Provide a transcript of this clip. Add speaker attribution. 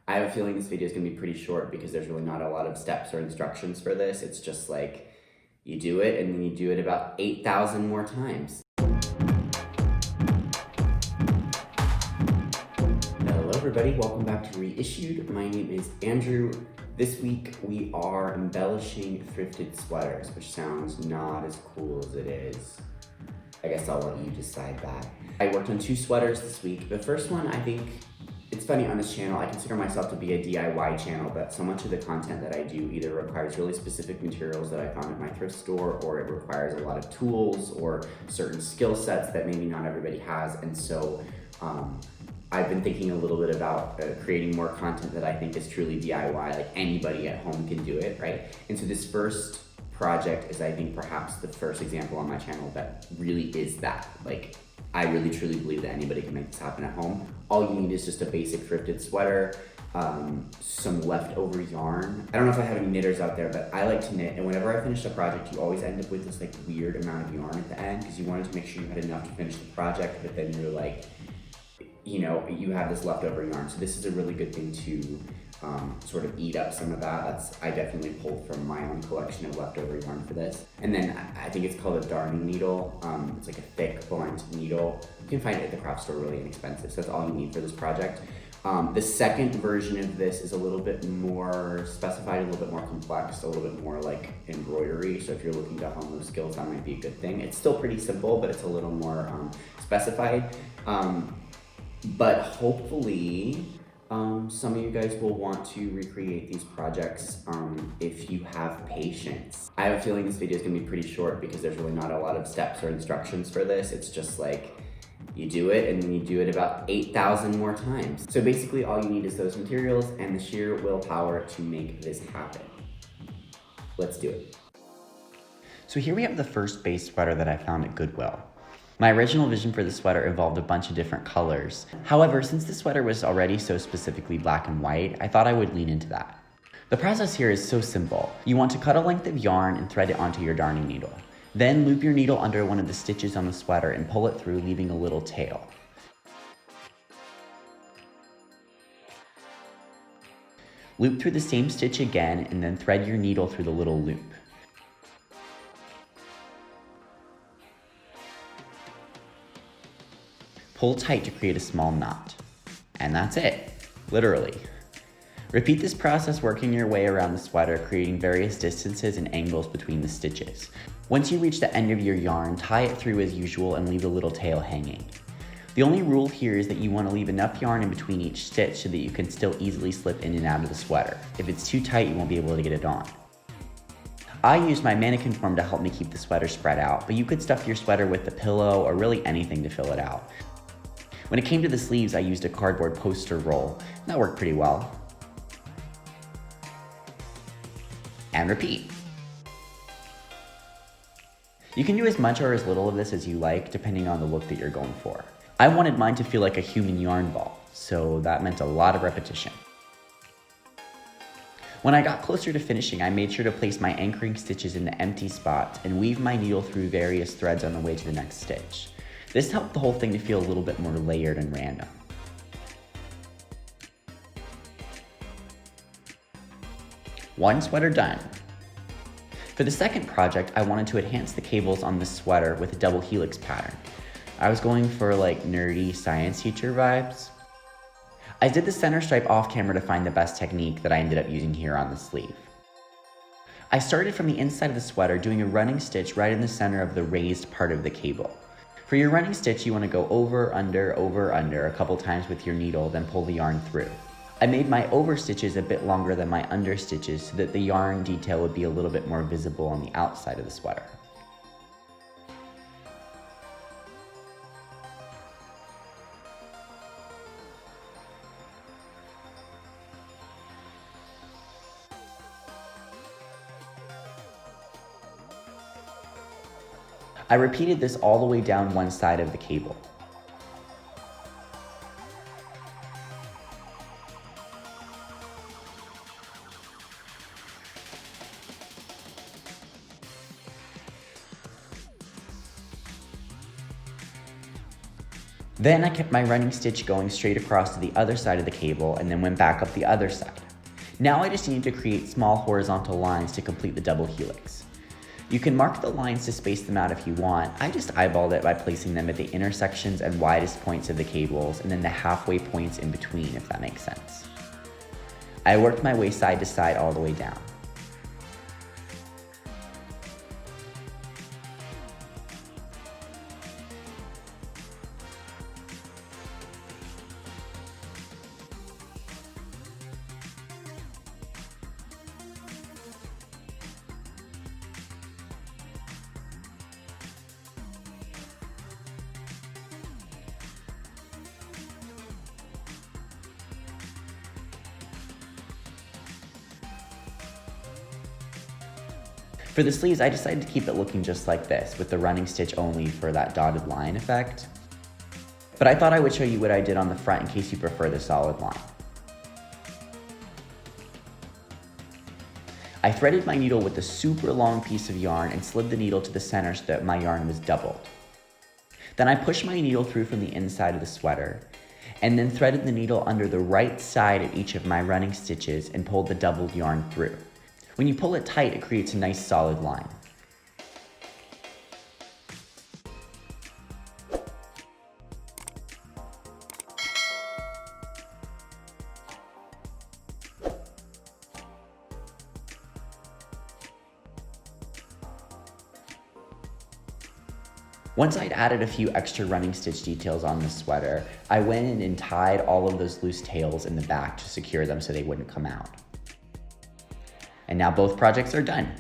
Speaker 1: I have a feeling this video is going to be pretty short because there's really not a lot of steps or instructions for this. It's just like you do it and then you do it about 8,000 more times. Hello everybody, welcome back to Reissued. My name is Andrew. This week we are embellishing thrifted sweaters, which sounds not as cool as it is. I guess I'll let you decide that. I worked on 2 sweaters this week. The first one, I think, it's funny on this channel, I consider myself to be a DIY channel, but so much of the content that I do either requires really specific materials that I found at my thrift store, or it requires a lot of tools or certain skill sets that maybe not everybody has. And so I've been thinking a little bit about creating more content that I think is truly DIY, like anybody at home can do it, right? And so this first project is, I think, perhaps the first example on my channel that really is that. Like, I really truly believe that anybody can make this happen at home. All you need is just a basic thrifted sweater, some leftover yarn. I don't know if I have any knitters out there, but I like to knit, and whenever I finish a project, you always end up with this like weird amount of yarn at the end because you wanted to make sure you had enough to finish the project, but then you're like, you know, you have this leftover yarn. So this is a really good thing to sort of eat up some of that. I definitely pulled from my own collection of leftover yarn for this. And then I think it's called a darning needle. It's like a thick, blunt needle. You can find it at the craft store really inexpensive. So that's all you need for this project. The second version of this is a little bit more specified, a little bit more complex, a little bit more like embroidery. So if you're looking to hone those skills, that might be a good thing. It's still pretty simple, but it's a little more specified. But hopefully, some of you guys will want to recreate these projects if you have patience. I have a feeling this video is going to be pretty short because there's really not a lot of steps or instructions for this. It's just like you do it and then you do it about 8,000 more times. So basically all you need is those materials and the sheer willpower to make this happen. Let's do it.
Speaker 2: So here we have the first base sweater that I found at Goodwill. My original vision for the sweater involved a bunch of different colors. However, since the sweater was already so specifically black and white, I thought I would lean into that. The process here is so simple. You want to cut a length of yarn and thread it onto your darning needle. Then loop your needle under one of the stitches on the sweater and pull it through, leaving a little tail. Loop through the same stitch again and then thread your needle through the little loop. Pull tight to create a small knot. And that's it, literally. Repeat this process working your way around the sweater, creating various distances and angles between the stitches. Once you reach the end of your yarn, tie it through as usual and leave the little tail hanging. The only rule here is that you want to leave enough yarn in between each stitch so that you can still easily slip in and out of the sweater. If it's too tight, you won't be able to get it on. I used my mannequin form to help me keep the sweater spread out, but you could stuff your sweater with a pillow or really anything to fill it out. When it came to the sleeves, I used a cardboard poster roll. That worked pretty well. And repeat. You can do as much or as little of this as you like, depending on the look that you're going for. I wanted mine to feel like a human yarn ball, so that meant a lot of repetition. When I got closer to finishing, I made sure to place my anchoring stitches in the empty spots and weave my needle through various threads on the way to the next stitch. This helped the whole thing to feel a little bit more layered and random. One sweater done. For the second project, I wanted to enhance the cables on this sweater with a double helix pattern. I was going for like nerdy science teacher vibes. I did the center stripe off camera to find the best technique that I ended up using here on the sleeve. I started from the inside of the sweater doing a running stitch right in the center of the raised part of the cable. For your running stitch, you want to go over, under a couple times with your needle, then pull the yarn through. I made my over stitches a bit longer than my under stitches so that the yarn detail would be a little bit more visible on the outside of the sweater. I repeated this all the way down one side of the cable. Then I kept my running stitch going straight across to the other side of the cable and then went back up the other side. Now I just need to create small horizontal lines to complete the double helix. You can mark the lines to space them out if you want. I just eyeballed it by placing them at the intersections and widest points of the cables and then the halfway points in between, if that makes sense. I worked my way side to side all the way down. For the sleeves, I decided to keep it looking just like this, with the running stitch only for that dotted line effect. But I thought I would show you what I did on the front in case you prefer the solid line. I threaded my needle with a super long piece of yarn and slid the needle to the center so that my yarn was doubled. Then I pushed my needle through from the inside of the sweater, and then threaded the needle under the right side of each of my running stitches and pulled the doubled yarn through. When you pull it tight, it creates a nice solid line. Once I'd added a few extra running stitch details on the sweater, I went in and tied all of those loose tails in the back to secure them so they wouldn't come out. And now both projects are done.